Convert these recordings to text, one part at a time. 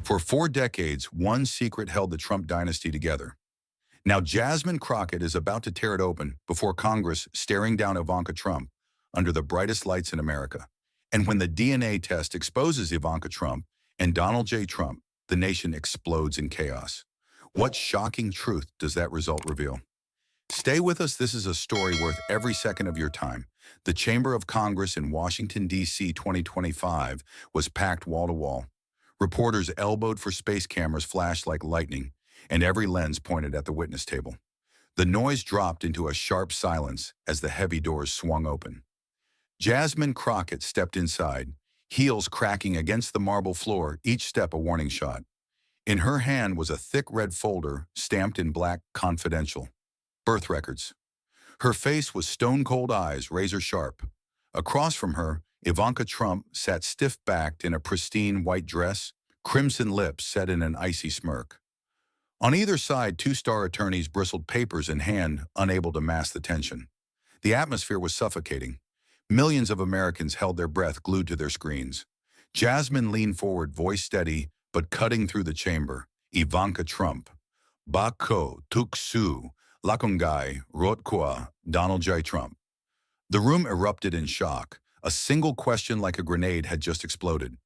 For 4 decades, one secret held the Trump dynasty together. Now Jasmine Crockett is about to tear it open before Congress, staring down Ivanka Trump under the brightest lights in America. And when the DNA test exposes Ivanka Trump and Donald J. Trump, the nation explodes in chaos. What shocking truth does that result reveal? Stay with us. This is a story worth every second of your time. The Chamber of Congress in Washington, D.C. 2025 was packed wall to wall. Reporters elbowed for space cameras flashed like lightning, and every lens pointed at the witness table. The noise dropped into a sharp silence as the heavy doors swung open. Jasmine Crockett stepped inside, heels cracking against the marble floor, each step a warning shot. In her hand was a thick red folder stamped in black, confidential. Birth records. Her face was stone-cold eyes, razor-sharp. Across from her, Ivanka Trump sat stiff-backed in a pristine white dress, crimson lips set in an icy smirk. On either side, two-star attorneys bristled papers in hand, unable to mask the tension. The atmosphere was suffocating. Millions of Americans held their breath, glued to their screens. Jasmine leaned forward, voice steady, but cutting through the chamber. Ivanka Trump. Bako, Tuksu, Lakungai, Rotkwa, Donald J. Trump. The room erupted in shock. A single question like a grenade had just exploded.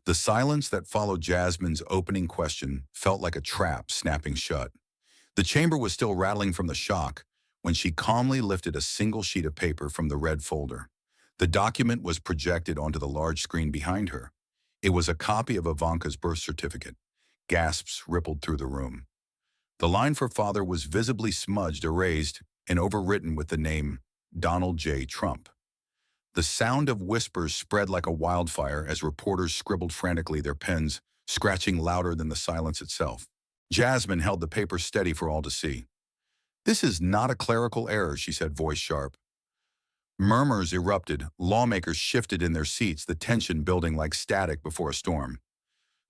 The silence that followed Jasmine's opening question felt like a trap snapping shut. The chamber was still rattling from the shock when she calmly lifted a single sheet of paper from the red folder. The document was projected onto the large screen behind her. It was a copy of Ivanka's birth certificate. Gasps rippled through the room. The line for father was visibly smudged, erased, and overwritten with the name Donald J. Trump. The sound of whispers spread like a wildfire as reporters scribbled frantically, their pens scratching louder than the silence itself. Jasmine held the paper steady for all to see. "This is not a clerical error," she said, voice sharp. Murmurs erupted. Lawmakers shifted in their seats, the tension building like static before a storm.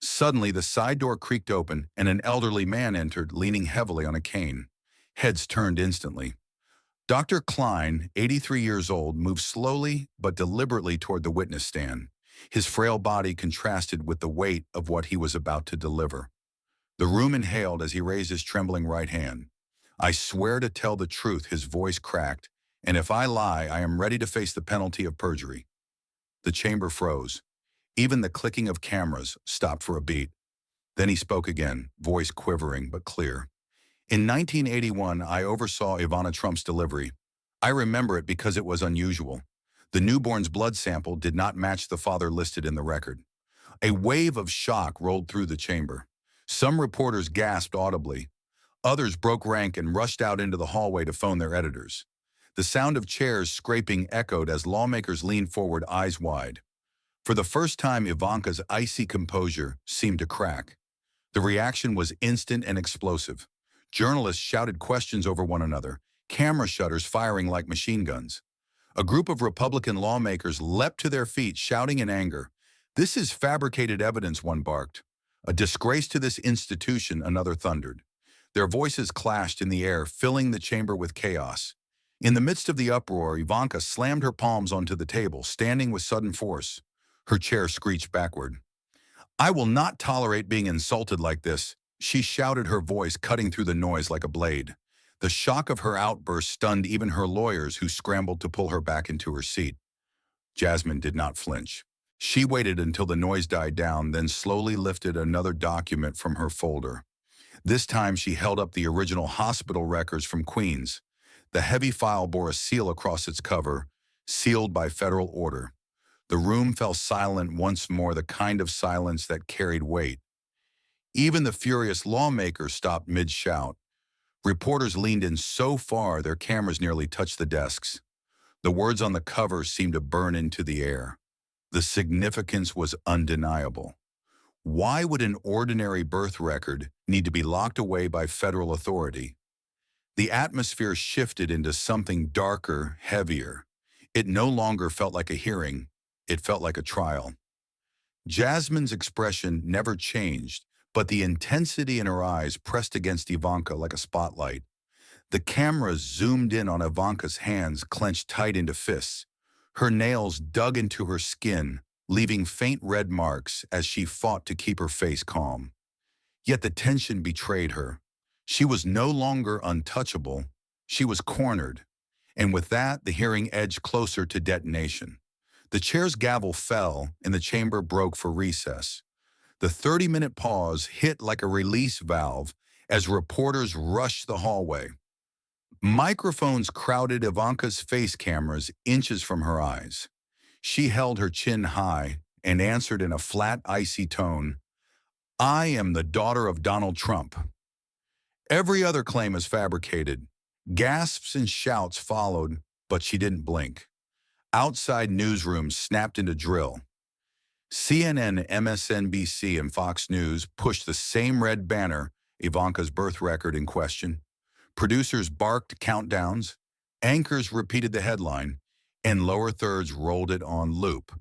Suddenly, the side door creaked open, and an elderly man entered, leaning heavily on a cane. Heads turned instantly. Dr. Klein, 83 years old, moved slowly but deliberately toward the witness stand. His frail body contrasted with the weight of what he was about to deliver. The room inhaled as he raised his trembling right hand. "I swear to tell the truth," his voice cracked, "and if I lie, I am ready to face the penalty of perjury." The chamber froze. Even the clicking of cameras stopped for a beat. Then he spoke again, voice quivering but clear. "In 1981, I oversaw Ivanka Trump's delivery. I remember it because it was unusual. The newborn's blood sample did not match the father listed in the record." A wave of shock rolled through the chamber. Some reporters gasped audibly. Others broke rank and rushed out into the hallway to phone their editors. The sound of chairs scraping echoed as lawmakers leaned forward, eyes wide. For the first time, Ivanka's icy composure seemed to crack. The reaction was instant and explosive. Journalists shouted questions over one another, camera shutters firing like machine guns. A group of Republican lawmakers leapt to their feet, shouting in anger. "This is fabricated evidence," one barked. "A disgrace to this institution," another thundered. Their voices clashed in the air, filling the chamber with chaos. In the midst of the uproar, Ivanka slammed her palms onto the table, standing with sudden force. Her chair screeched backward. "I will not tolerate being insulted like this," she shouted, her voice cutting through the noise like a blade. The shock of her outburst stunned even her lawyers, who scrambled to pull her back into her seat. Jasmine did not flinch. She waited until the noise died down, then slowly lifted another document from her folder. This time she held up the original hospital records from Queens. The heavy file bore a seal across its cover, sealed by federal order. The room fell silent once more, the kind of silence that carried weight. Even the furious lawmakers stopped mid-shout. Reporters leaned in so far their cameras nearly touched the desks. The words on the cover seemed to burn into the air. The significance was undeniable. Why would an ordinary birth record need to be locked away by federal authority? The atmosphere shifted into something darker, heavier. It no longer felt like a hearing. It felt like a trial. Jasmine's expression never changed, but the intensity in her eyes pressed against Ivanka like a spotlight. The camera zoomed in on Ivanka's hands clenched tight into fists. Her nails dug into her skin, leaving faint red marks as she fought to keep her face calm. Yet the tension betrayed her. She was no longer untouchable. She was cornered. And with that, the hearing edged closer to detonation. The chair's gavel fell, and the chamber broke for recess. The 30-minute pause hit like a release valve as reporters rushed the hallway. Microphones crowded Ivanka's face cameras inches from her eyes. She held her chin high and answered in a flat, icy tone, "I am the daughter of Donald Trump." Every other claim is fabricated. Gasps and shouts followed, but she didn't blink. Outside newsrooms snapped into drill. CNN, MSNBC, and Fox News pushed the same red banner, Ivanka's birth record, in question. Producers barked countdowns, anchors repeated the headline, and lower thirds rolled it on loop.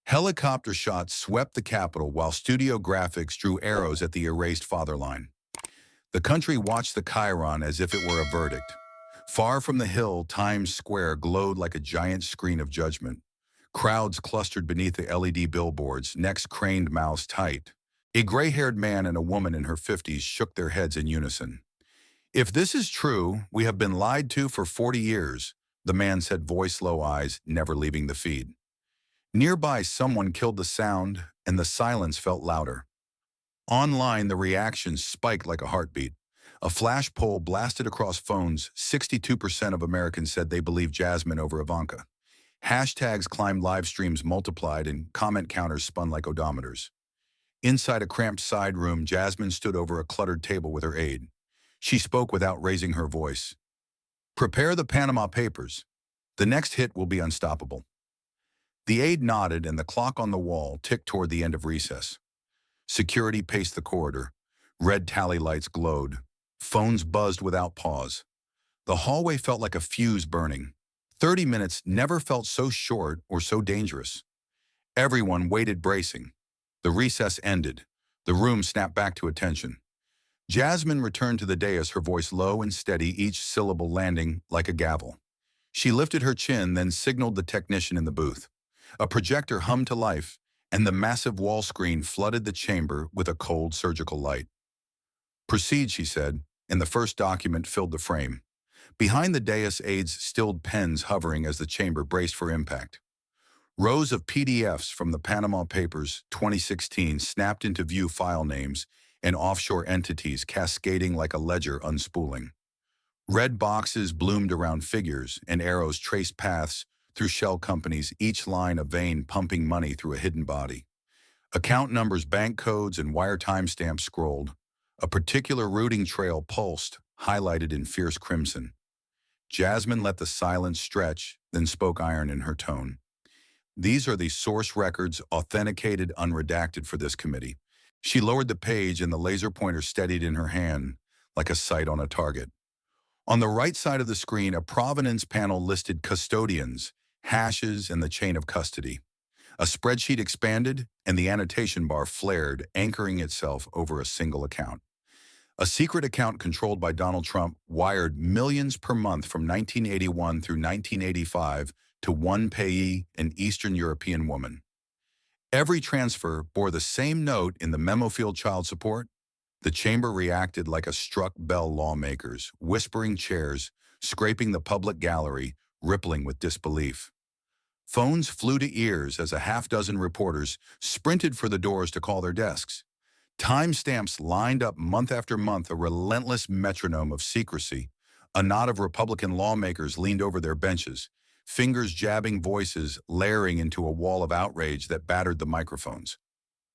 Helicopter shots swept the Capitol while studio graphics drew arrows at the erased fatherline. The country watched the chyron as if it were a verdict. Far from the Hill, Times Square glowed like a giant screen of judgment. Crowds clustered beneath the LED billboards, necks craned, mouths tight. A gray-haired man and a woman in her 50s shook their heads in unison. "If this is true, we have been lied to for 40 years, the man said, voice low, eyes never leaving the feed. Nearby, someone killed the sound, and the silence felt louder. Online, the reactions spiked like a heartbeat. A flash poll blasted across phones. 62% of Americans said they believed Jasmine over Ivanka. Hashtags climbed, live streams multiplied, and comment counters spun like odometers. Inside a cramped side room, Jasmine stood over a cluttered table with her aide. She spoke without raising her voice. "Prepare the Panama Papers. The next hit will be unstoppable." The aide nodded, and the clock on the wall ticked toward the end of recess. Security paced the corridor. Red tally lights glowed. Phones buzzed without pause. The hallway felt like a fuse burning. 30 minutes never felt so short or so dangerous. Everyone waited, bracing. The recess ended. The room snapped back to attention. Jasmine returned to the dais, her voice low and steady, each syllable landing like a gavel. She lifted her chin, then signaled the technician in the booth. A projector hummed to life, and the massive wall screen flooded the chamber with a cold surgical light. "Proceed," she said, and the first document filled the frame. Behind the dais, aides stilled pens hovering as the chamber braced for impact. Rows of PDFs from the Panama Papers 2016 snapped into view, file names and offshore entities cascading like a ledger unspooling. Red boxes bloomed around figures, and arrows traced paths through shell companies, each line a vein pumping money through a hidden body. Account numbers, bank codes, and wire timestamps scrolled. A particular routing trail pulsed, highlighted in fierce crimson. Jasmine let the silence stretch, then spoke iron in her tone. "These are the source records, authenticated, unredacted for this committee." She lowered the page, and the laser pointer steadied in her hand like a sight on a target. On the right side of the screen, a provenance panel listed custodians, hashes, and the chain of custody. A spreadsheet expanded, and the annotation bar flared, anchoring itself over a single account. A secret account controlled by Donald Trump wired millions per month from 1981 through 1985 to one payee, an Eastern European woman. Every transfer bore the same note in the memo field: child support. The chamber reacted like a struck bell, lawmakers, whispering chairs, scraping the public gallery, rippling with disbelief. Phones flew to ears as a half-dozen reporters sprinted for the doors to call their desks. Timestamps lined up month after month, a relentless metronome of secrecy. A knot of Republican lawmakers leaned over their benches, fingers jabbing, voices layering into a wall of outrage that battered the microphones.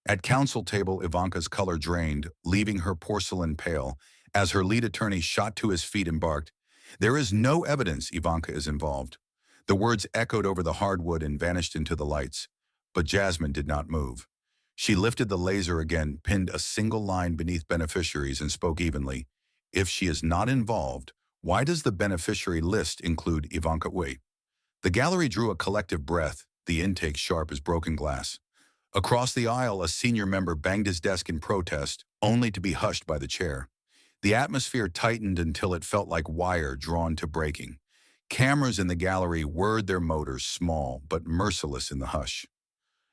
At counsel table, Ivanka's color drained, leaving her porcelain pale, as her lead attorney shot to his feet and barked, "There is no evidence Ivanka is involved." The words echoed over the hardwood and vanished into the lights, but Jasmine did not move. She lifted the laser again, pinned a single line beneath beneficiaries, and spoke evenly. "If she is not involved, why does the beneficiary list include Ivanka?" Wait. The gallery drew a collective breath, the intake sharp as broken glass. Across the aisle, a senior member banged his desk in protest, only to be hushed by the chair. The atmosphere tightened until it felt like wire drawn to breaking. Cameras in the gallery whirred their motors, small but merciless in the hush.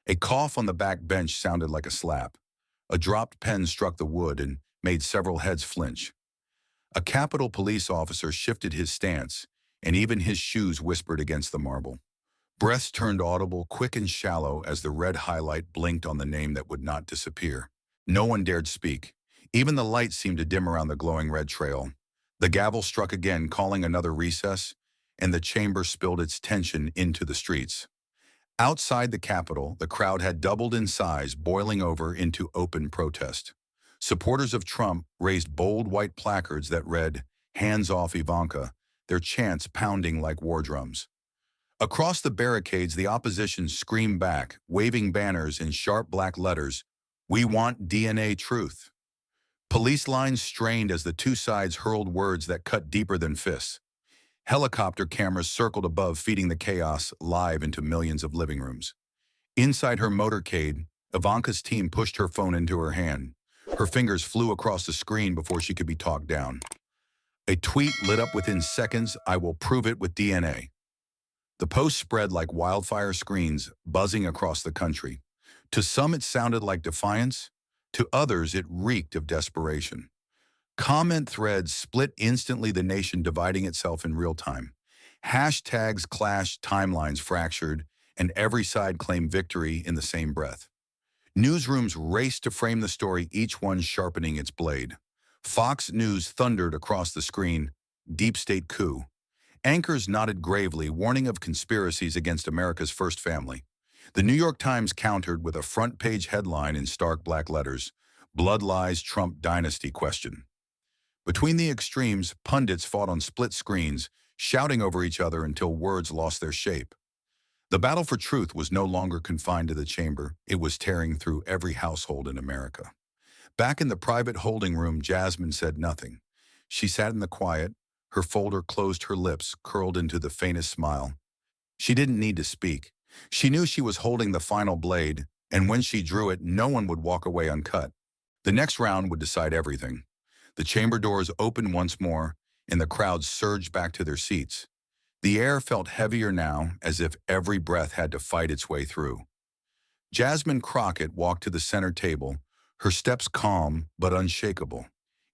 A cough on the back bench sounded like a slap. A dropped pen struck the wood and made several heads flinch. A Capitol police officer shifted his stance, and even his shoes whispered against the marble. Breaths turned audible, quick and shallow, as the red highlight blinked on the name that would not disappear. No one dared speak. Even the light seemed to dim around the glowing red trail. The gavel struck again, calling another recess, and the chamber spilled its tension into the streets. Outside the Capitol, the crowd had doubled in size, boiling over into open protest. Supporters of Trump raised bold white placards that read, "Hands off Ivanka," their chants pounding like war drums. Across the barricades, the opposition screamed back, waving banners in sharp black letters, "We want DNA truth." Police lines strained as the two sides hurled words that cut deeper than fists. Helicopter cameras circled above, feeding the chaos live into millions of living rooms. Inside her motorcade, Ivanka's team pushed her phone into her hand. Her fingers flew across the screen before she could be talked down. A tweet lit up within seconds, "I will prove it with DNA." The post spread like wildfire screens, buzzing across the country. To some it sounded like defiance, to others it reeked of desperation. Comment threads split instantly, the nation dividing itself in real time. Hashtags clashed, timelines fractured, and every side claimed victory in the same breath. Newsrooms raced to frame the story, each one sharpening its blade. Fox News thundered across the screen, "Deep State coup." Anchors nodded gravely, warning of conspiracies against America's first family. The New York Times countered with a front-page headline in stark black letters, "Blood Lies Trump Dynasty Question." Between the extremes, pundits fought on split screens, shouting over each other until words lost their shape. The battle for truth was no longer confined to the chamber. It was tearing through every household in America. Back in the private holding room, Jasmine said nothing. She sat in the quiet, her folder closed, her lips curled into the faintest smile. She didn't need to speak. She knew she was holding the final blade, and when she drew it, no one would walk away uncut. The next round would decide everything. The chamber doors opened once more, and the crowd surged back to their seats. The air felt heavier now, as if every breath had to fight its way through. Jasmine Crockett walked to the center table, her steps calm but unshakable.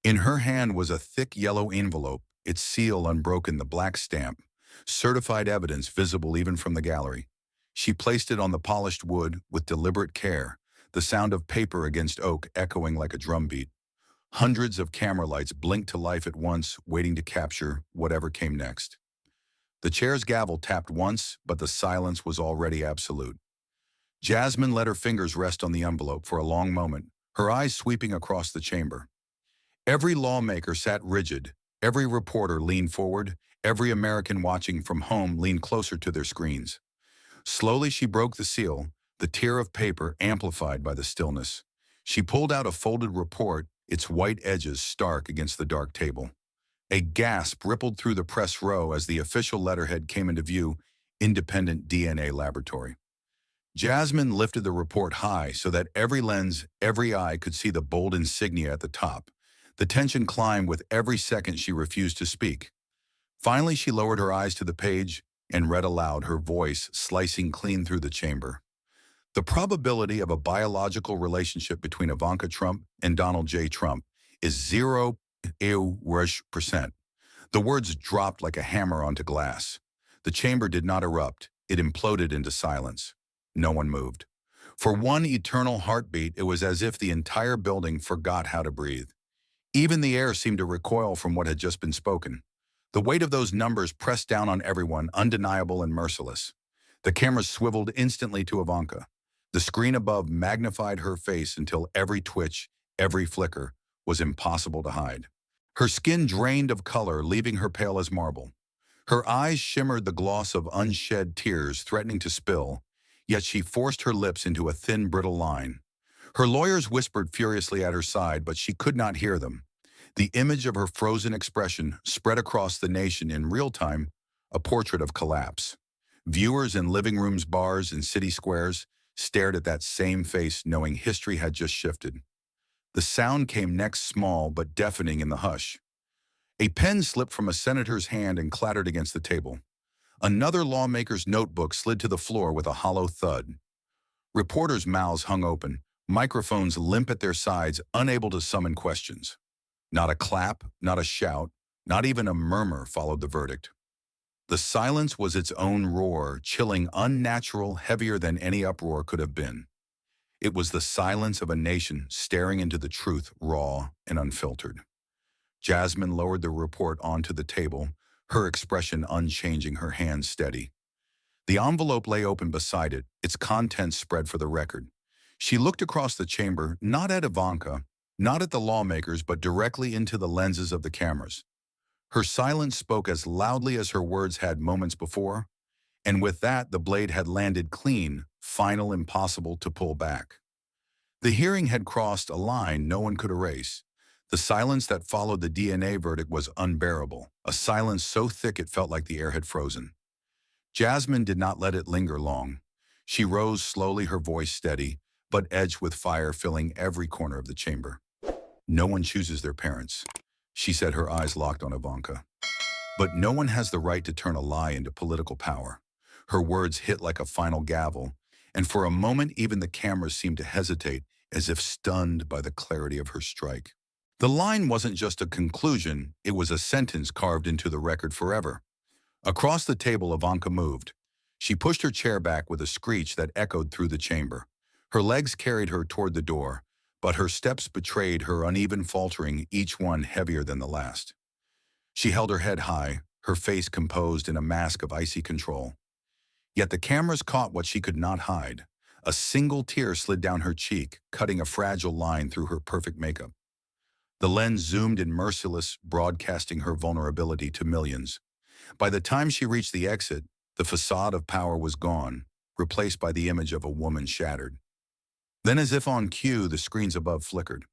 In her hand was a thick yellow envelope, its seal unbroken, the black stamp, certified evidence visible even from the gallery. She placed it on the polished wood with deliberate care, the sound of paper against oak echoing like a drumbeat. Hundreds of camera lights blinked to life at once, waiting to capture whatever came next. The chair's gavel tapped once, but the silence was already absolute. Jasmine let her fingers rest on the envelope for a long moment, her eyes sweeping across the chamber. Every lawmaker sat rigid, every reporter leaned forward, every American watching from home leaned closer to their screens. Slowly she broke the seal, the tear of paper amplified by the stillness. She pulled out a folded report, its white edges stark against the dark table. A gasp rippled through the press row as the official letterhead came into view, "Independent DNA Laboratory." Jasmine lifted the report high so that every lens, every eye could see the bold insignia at the top. The tension climbed with every second she refused to speak. Finally, she lowered her eyes to the page and read aloud, her voice slicing clean through the chamber. "The probability of a biological relationship between Ivanka Trump and Donald J. Trump is 0%. The words dropped like a hammer onto glass. The chamber did not erupt. It imploded into silence. No one moved. For one eternal heartbeat, it was as if the entire building forgot how to breathe. Even the air seemed to recoil from what had just been spoken. The weight of those numbers pressed down on everyone, undeniable and merciless. The cameras swiveled instantly to Ivanka. The screen above magnified her face until every twitch, every flicker, was impossible to hide. Her skin drained of color, leaving her pale as marble. Her eyes shimmered the gloss of unshed tears, threatening to spill, yet she forced her lips into a thin, brittle line. Her lawyers whispered furiously at her side, but she could not hear them. The image of her frozen expression spread across the nation in real time, a portrait of collapse. Viewers in living rooms, bars, and city squares stared at that same face, knowing history had just shifted. The sound came next, small but deafening in the hush. A pen slipped from a senator's hand and clattered against the table. Another lawmaker's notebook slid to the floor with a hollow thud. Reporters' mouths hung open, microphones limp at their sides, unable to summon questions. Not a clap, not a shout, not even a murmur followed the verdict. The silence was its own roar, chilling, unnatural, heavier than any uproar could have been. It was the silence of a nation staring into the truth, raw and unfiltered. Jasmine lowered the report onto the table, her expression unchanging, her hands steady. The envelope lay open beside it, its contents spread for the record. She looked across the chamber, not at Ivanka, not at the lawmakers, but directly into the lenses of the cameras. Her silence spoke as loudly as her words had moments before, and with that the blade had landed clean, final, impossible to pull back. The hearing had crossed a line no one could erase. The silence that followed the DNA verdict was unbearable, a silence so thick it felt like the air had frozen. Jasmine did not let it linger long. She rose slowly, her voice steady, but edged with fire, filling every corner of the chamber. "No one chooses their parents," she said, her eyes locked on Ivanka. "But no one has the right to turn a lie into political power." Her words hit like a final gavel, and for a moment even the cameras seemed to hesitate, as if stunned by the clarity of her strike. The line wasn't just a conclusion, it was a sentence carved into the record forever. Across the table, Ivanka moved. She pushed her chair back with a screech that echoed through the chamber. Her legs carried her toward the door, but her steps betrayed her uneven faltering, each one heavier than the last. She held her head high, her face composed in a mask of icy control. Yet the cameras caught what she could not hide. A single tear slid down her cheek, cutting a fragile line through her perfect makeup. The lens zoomed in merciless, broadcasting her vulnerability to millions. By the time she reached the exit, the facade of power was gone, replaced by the image of a woman shattered. Then, as if on cue, the screens above flickered.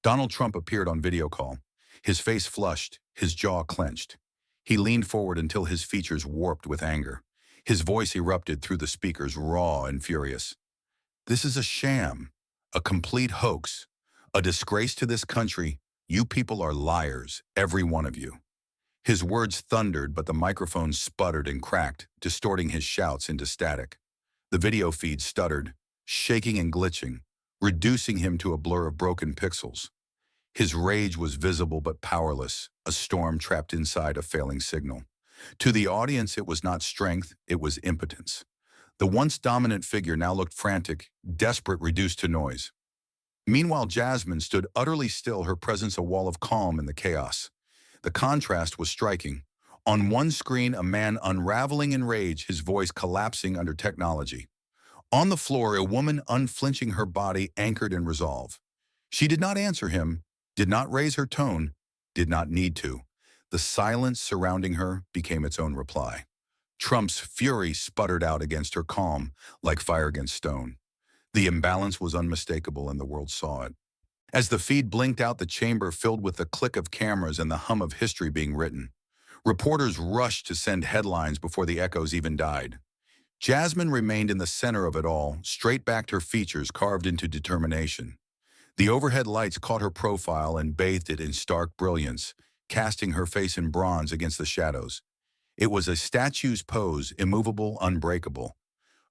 Donald Trump appeared on video call, his face flushed, his jaw clenched. He leaned forward until his features warped with anger. His voice erupted through the speakers, raw and furious. "This is a sham, a complete hoax, a disgrace to this country. You people are liars, every one of you." His words thundered, but the microphone sputtered and cracked, distorting his shouts into static. The video feed stuttered, shaking and glitching, reducing him to a blur of broken pixels. His rage was visible but powerless, a storm trapped inside a failing signal. To the audience, it was not strength, it was impotence. The once dominant figure now looked frantic, desperate, reduced to noise. Meanwhile, Jasmine stood utterly still, her presence a wall of calm in the chaos. The contrast was striking. On one screen, a man unraveling in rage, his voice collapsing under technology. On the floor, a woman unflinching, her body anchored in resolve. She did not answer him, did not raise her tone, did not need to. The silence surrounding her became its own reply. Trump's fury sputtered out against her calm, like fire against stone. The imbalance was unmistakable, and the world saw it. As the feed blinked out, the chamber filled with the click of cameras and the hum of history being written. Reporters rushed to send headlines before the echoes even died. Jasmine remained in the center of it all, straight-backed, her features carved into determination. The overhead lights caught her profile and bathed it in stark brilliance, casting her face in bronze against the shadows. It was a statue's pose, immovable, unbreakable.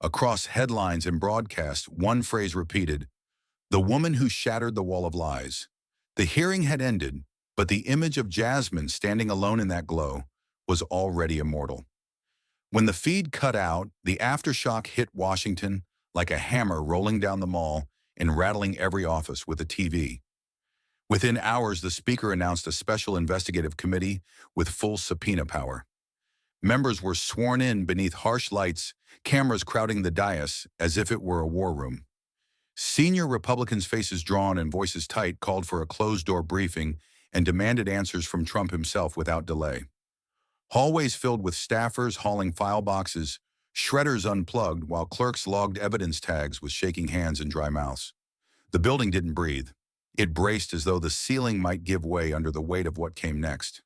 Across headlines and broadcasts, one phrase repeated: "The woman who shattered the wall of lies." The hearing had ended, but the image of Jasmine standing alone in that glow was already immortal. When the feed cut out, the aftershock hit Washington like a hammer rolling down the mall and rattling every office with a TV. Within hours, the speaker announced a special investigative committee with full subpoena power. Members were sworn in beneath harsh lights, cameras crowding the dais as if it were a war room. Senior Republicans, faces drawn and voices tight, called for a closed-door briefing and demanded answers from Trump himself without delay. Hallways filled with staffers hauling file boxes, shredders unplugged, while clerks logged evidence tags with shaking hands and dry mouths. The building didn't breathe. It braced as though the ceiling might give way under the weight of what came next.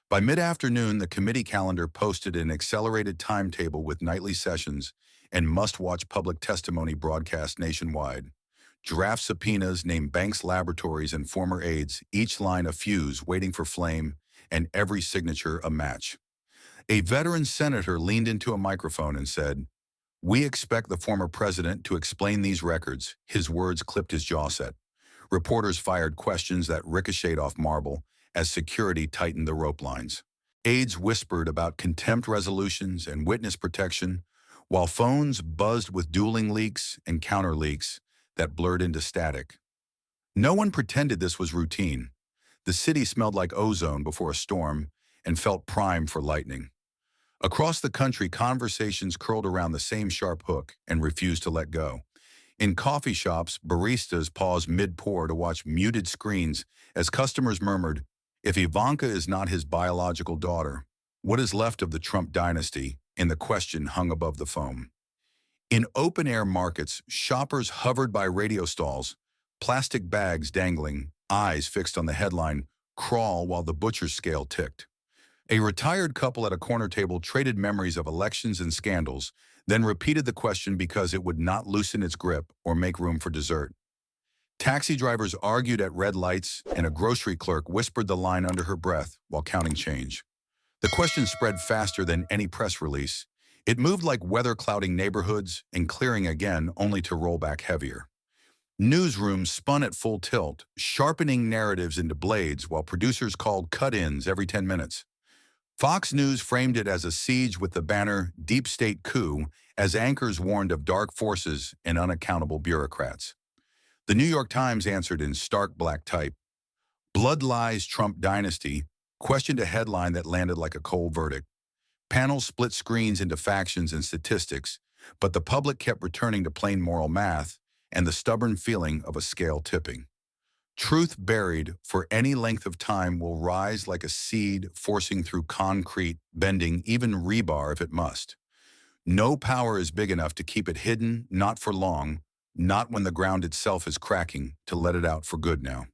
By mid-afternoon, the committee calendar posted an accelerated timetable with nightly sessions and must-watch public testimony broadcast nationwide. Draft subpoenas named Banks Laboratories and former aides, each line a fuse waiting for flame, and every signature a match. A veteran senator leaned into a microphone and said, We expect the former president to explain these records. His words clipped his jaw set. Reporters fired questions that ricocheted off marble as security tightened the rope lines. Aides whispered about contempt resolutions and witness protection, while phones buzzed with dueling leaks and counter leaks that blurred into static. No one pretended this was routine. The city smelled like ozone before a storm and felt primed for lightning. Across the country, conversations curled around the same sharp hook and refused to let go. In coffee shops, baristas paused mid-pour to watch muted screens as customers murmured, "If Ivanka is not his biological daughter, what is left of the Trump dynasty?" And the question hung above the foam. In open-air markets, shoppers hovered by radio stalls, plastic bags dangling, eyes fixed on the headline, "Crawl while the butcher's scale ticked." A retired couple at a corner table traded memories of elections and scandals, then repeated the question because it would not loosen its grip or make room for dessert. Taxi drivers argued at red lights, and a grocery clerk whispered the line under her breath while counting change. The question spread faster than any press release. It moved like weather clouding neighborhoods and clearing again only to roll back heavier. Newsrooms spun at full tilt, sharpening narratives into blades while producers called cut-ins every 10 minutes. Fox News framed it as a siege with the banner "Deep State Coup" as anchors warned of dark forces and unaccountable bureaucrats. The New York Times answered in stark black type. "Blood lies Trump dynasty," questioned a headline that landed like a cold verdict. Panels split screens into factions and statistics, but the public kept returning to plain moral math and the stubborn feeling of a scale tipping. Truth buried for any length of time will rise like a seed forcing through concrete, bending even rebar if it must. No power is big enough to keep it hidden, not for long, not when the ground itself is cracking, to let it out for good now.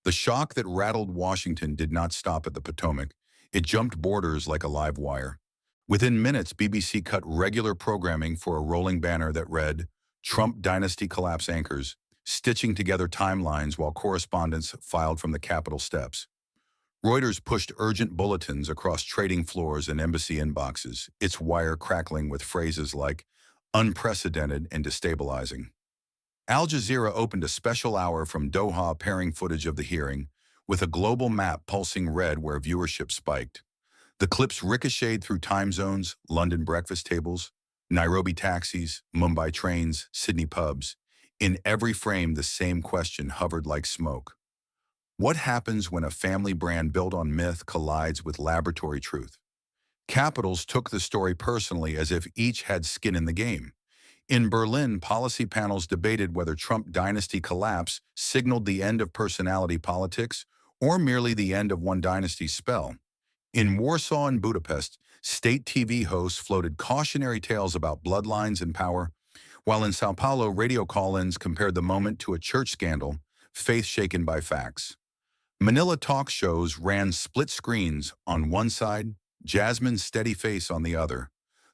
The shock that rattled Washington did not stop at the Potomac. It jumped borders like a live wire. Within minutes, BBC cut regular programming for a rolling banner that read, "Trump Dynasty Collapse Anchors," stitching together timelines while correspondents filed from the Capitol steps. Reuters pushed urgent bulletins across trading floors and embassy inboxes, its wire crackling with phrases like "unprecedented" and "destabilizing." Al Jazeera opened a special hour from Doha pairing footage of the hearing, with a global map pulsing red where viewership spiked. The clips ricocheted through time zones, London breakfast tables, Nairobi taxis, Mumbai trains, Sydney pubs. In every frame, the same question hovered like smoke. What happens when a family brand built on myth collides with laboratory truth? Capitals took the story personally as if each had skin in the game. In Berlin, policy panels debated whether Trump dynasty collapse signaled the end of personality politics or merely the end of one dynasty's spell. In Warsaw and Budapest, state TV hosts floated cautionary tales about bloodlines and power, while in Sao Paulo, radio call-ins compared the moment to a church scandal, faith shaken by facts. Manila talk shows ran split screens on one side, Jasmine's steady face on the other,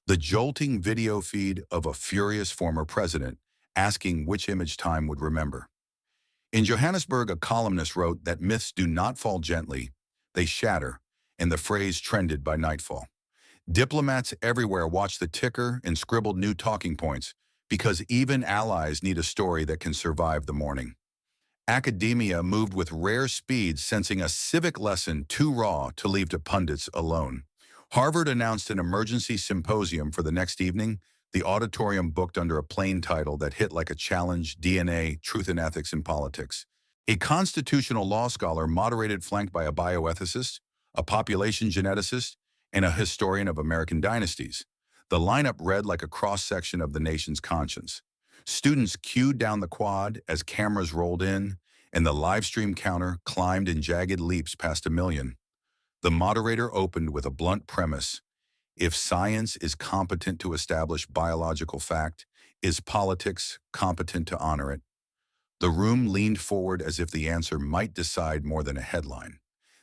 the jolting video feed of a furious former president asking which image time would remember. In Johannesburg, a columnist wrote that myths do not fall gently, they shatter, and the phrase trended by nightfall. Diplomats everywhere watched the ticker and scribbled new talking points, because even allies need a story that can survive the morning. Academia moved with rare speed, sensing a civic lesson too raw to leave to pundits alone. Harvard announced an emergency symposium for the next evening, the auditorium booked under a plain title that hit like a challenge: DNA, Truth and Ethics in Politics. A constitutional law scholar moderated, flanked by a bioethicist, a population geneticist, and a historian of American dynasties. The lineup read like a cross-section of the nation's conscience. Students queued down the quad as cameras rolled in, and the live stream counter climbed in jagged leaps past 1 million. The moderator opened with a blunt premise: if science is competent to establish biological fact, is politics competent to honor it? The room leaned forward as if the answer might decide more than a headline.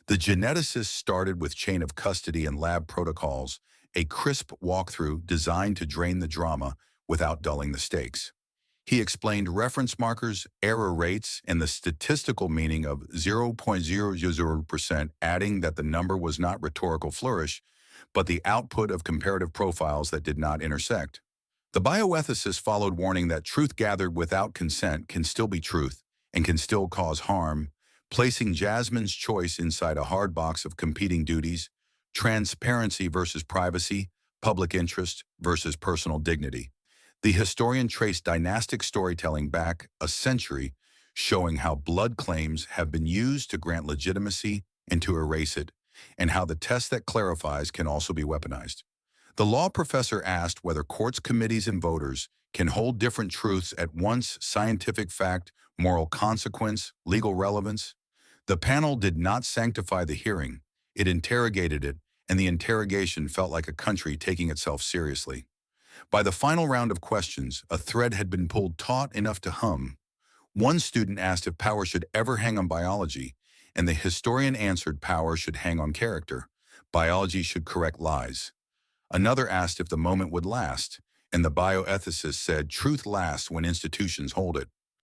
The geneticist started with chain of custody and lab protocols, a crisp walkthrough designed to drain the drama without dulling the stakes. He explained reference markers, error rates, and the statistical meaning of 0.000%, adding that the number was not rhetorical flourish, but the output of comparative profiles that did not intersect. The bioethicist followed, warning that truth gathered without consent can still be truth and can still cause harm, placing Jasmine's choice inside a hard box of competing duties: transparency versus privacy, public interest versus personal dignity. The historian traced dynastic storytelling back a century, showing how blood claims have been used to grant legitimacy and to erase it, and how the test that clarifies can also be weaponized. The law professor asked whether courts, committees, and voters can hold different truths at once: scientific fact, moral consequence, legal relevance. The panel did not sanctify the hearing, it interrogated it, and the interrogation felt like a country taking itself seriously. By the final round of questions, a thread had been pulled taut enough to hum. One student asked if power should ever hang on biology, and the historian answered power should hang on character. Biology should correct lies. Another asked if the moment would last, and the bioethicist said truth lasts when institutions hold it.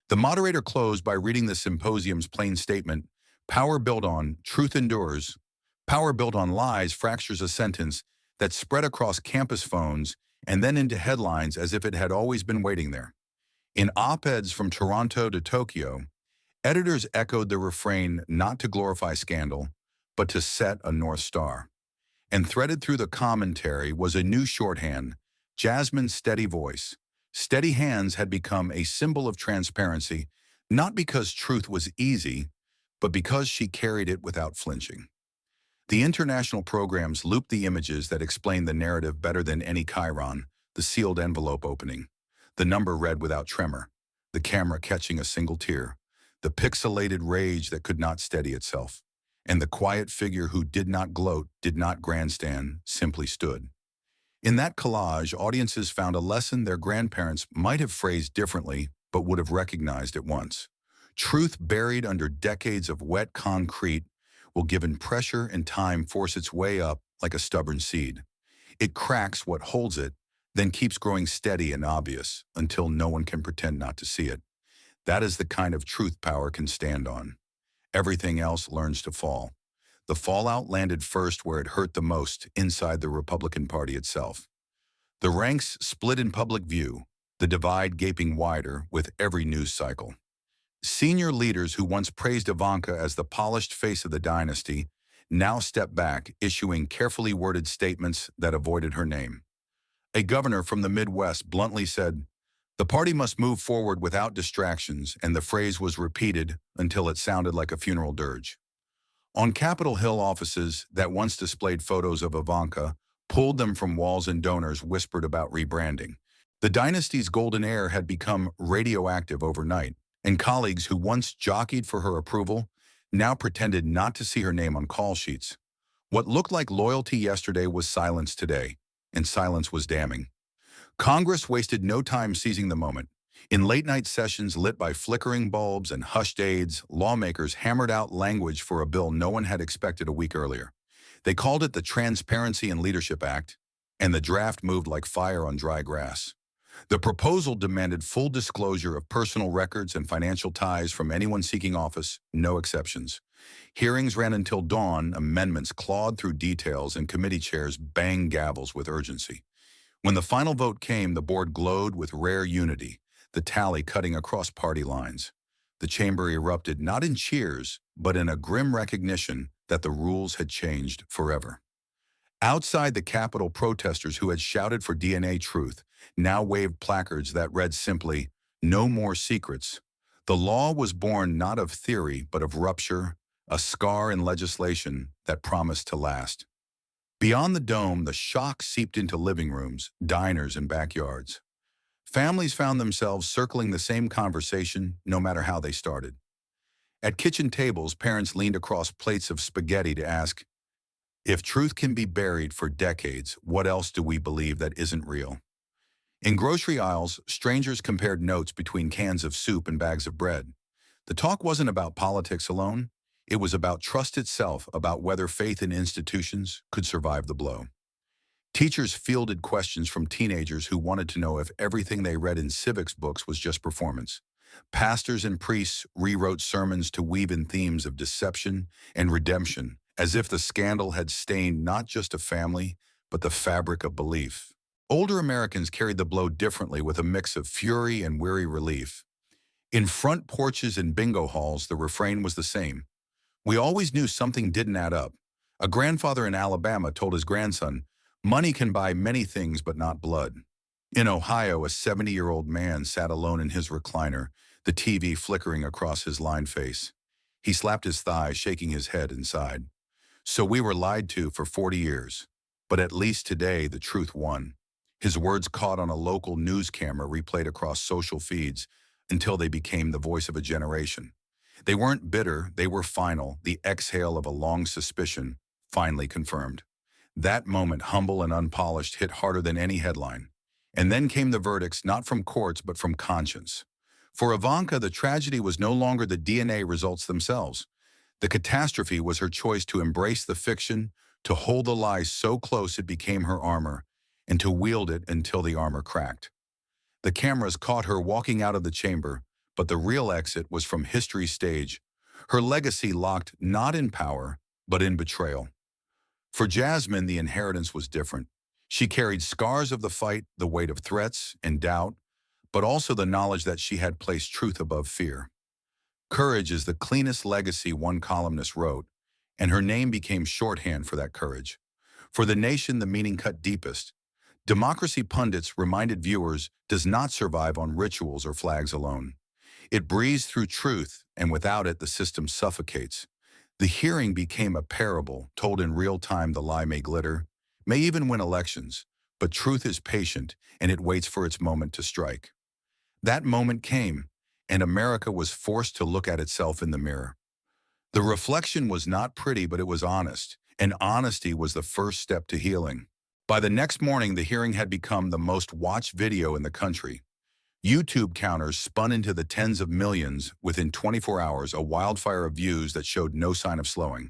The moderator closed by reading the symposium's plain statement: power built on truth endures. Power built on lies fractures a sentence that spread across campus phones and then into headlines as if it had always been waiting there. In op-eds from Toronto to Tokyo, editors echoed the refrain not to glorify scandal, but to set a North Star. And threaded through the commentary was a new shorthand: Jasmine's steady voice. Steady hands had become a symbol of transparency, not because truth was easy, but because she carried it without flinching. The international programs looped the images that explained the narrative better than any chyron: the sealed envelope opening, the number read without tremor, the camera catching a single tear, the pixelated rage that could not steady itself, and the quiet figure who did not gloat, did not grandstand, simply stood. In that collage, audiences found a lesson their grandparents might have phrased differently, but would have recognized at once. Truth buried under decades of wet concrete will, given pressure and time, force its way up like a stubborn seed. It cracks what holds it, then keeps growing steady and obvious until no one can pretend not to see it. That is the kind of truth power can stand on. Everything else learns to fall. The fallout landed first where it hurt the most, inside the Republican Party itself. The ranks split in public view, the divide gaping wider with every news cycle. Senior leaders who once praised Ivanka as the polished face of the dynasty now stepped back, issuing carefully worded statements that avoided her name. A governor from the Midwest bluntly said, "The party must move forward without distractions," and the phrase was repeated until it sounded like a funeral dirge. On Capitol Hill, offices that once displayed photos of Ivanka pulled them from walls, and donors whispered about rebranding. The dynasty's golden air had become radioactive overnight, and colleagues who once jockeyed for her approval now pretended not to see her name on call sheets. What looked like loyalty yesterday was silence today, and silence was damning. Congress wasted no time seizing the moment. In late-night sessions lit by flickering bulbs and hushed aides, lawmakers hammered out language for a bill no one had expected a week earlier. They called it the Transparency and Leadership Act, and the draft moved like fire on dry grass. The proposal demanded full disclosure of personal records and financial ties from anyone seeking office, no exceptions. Hearings ran until dawn, amendments clawed through details, and committee chairs banged gavels with urgency. When the final vote came, the board glowed with rare unity, the tally cutting across party lines. The chamber erupted not in cheers, but in a grim recognition that the rules had changed forever. Outside the Capitol, protesters who had shouted for DNA truth now waved placards that read simply, "No more secrets." The law was born not of theory, but of rupture, a scar in legislation that promised to last. Beyond the dome, the shock seeped into living rooms, diners, and backyards. Families found themselves circling the same conversation, no matter how they started. At kitchen tables, parents leaned across plates of spaghetti to ask, "If truth can be buried for decades, what else do we believe that isn't real?" In grocery aisles, strangers compared notes between cans of soup and bags of bread. The talk wasn't about politics alone. It was about trust itself, about whether faith in institutions could survive the blow. Teachers fielded questions from teenagers who wanted to know if everything they read in civics books was just performance. Pastors and priests rewrote sermons to weave in themes of deception and redemption, as if the scandal had stained not just a family, but the fabric of belief. Older Americans carried the blow differently with a mix of fury and weary relief. In front porches and bingo halls, the refrain was the same. We always knew something didn't add up. A grandfather in Alabama told his grandson, "Money can buy many things, but not blood." In Ohio, a 70-year-old man sat alone in his recliner, the TV flickering across his lined face. He slapped his thigh, shaking his head and sighed. So we were lied to for 40 years. But at least today, the truth won. His words caught on a local news camera replayed across social feeds until they became the voice of a generation. They weren't bitter, they were final, the exhale of a long suspicion, finally confirmed. That moment, humble and unpolished, hit harder than any headline. And then came the verdicts, not from courts, but from conscience. For Ivanka, the tragedy was no longer the DNA results themselves. The catastrophe was her choice to embrace the fiction, to hold the lie so close it became her armor, and to wield it until the armor cracked. The cameras caught her walking out of the chamber, but the real exit was from history's stage. Her legacy locked not in power, but in betrayal. For Jasmine, the inheritance was different. She carried scars of the fight, the weight of threats and doubt, but also the knowledge that she had placed truth above fear. Courage is the cleanest legacy, one columnist wrote, and her name became shorthand for that courage. For the nation, the meaning cut deepest. Democracy pundits reminded viewers does not survive on rituals or flags alone. It breathes through truth, and without it, the system suffocates. The hearing became a parable, told in real time. The lie may glitter, may even win elections, but truth is patient, and it waits for its moment to strike. That moment came, and America was forced to look at itself in the mirror. The reflection was not pretty, but it was honest, and honesty was the first step to healing. By the next morning, the hearing had become the most watched video in the country. YouTube counters spun into the tens of millions within 24 hours, a wildfire of views that showed no sign of slowing.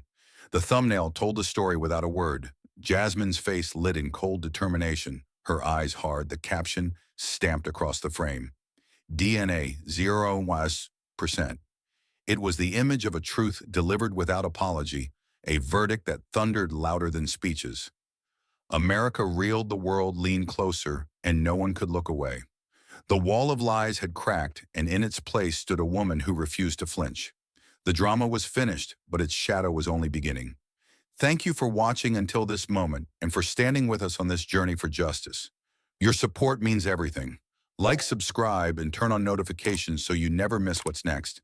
The thumbnail told the story without a word. Jasmine's face lit in cold determination, her eyes hard, the caption stamped across the frame. DNA 0%. It was the image of a truth delivered without apology, a verdict that thundered louder than speeches. America reeled, the world leaned closer, and no one could look away. The wall of lies had cracked, and in its place stood a woman who refused to flinch. The drama was finished, but its shadow was only beginning. Thank you for watching until this moment and for standing with us on this journey for justice. Your support means everything. Like, subscribe, and turn on notifications so you never miss what's next.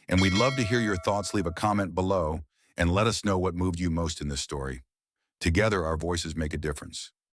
And we'd love to hear your thoughts. Leave a comment below and let us know what moved you most in this story. Together, our voices make a difference.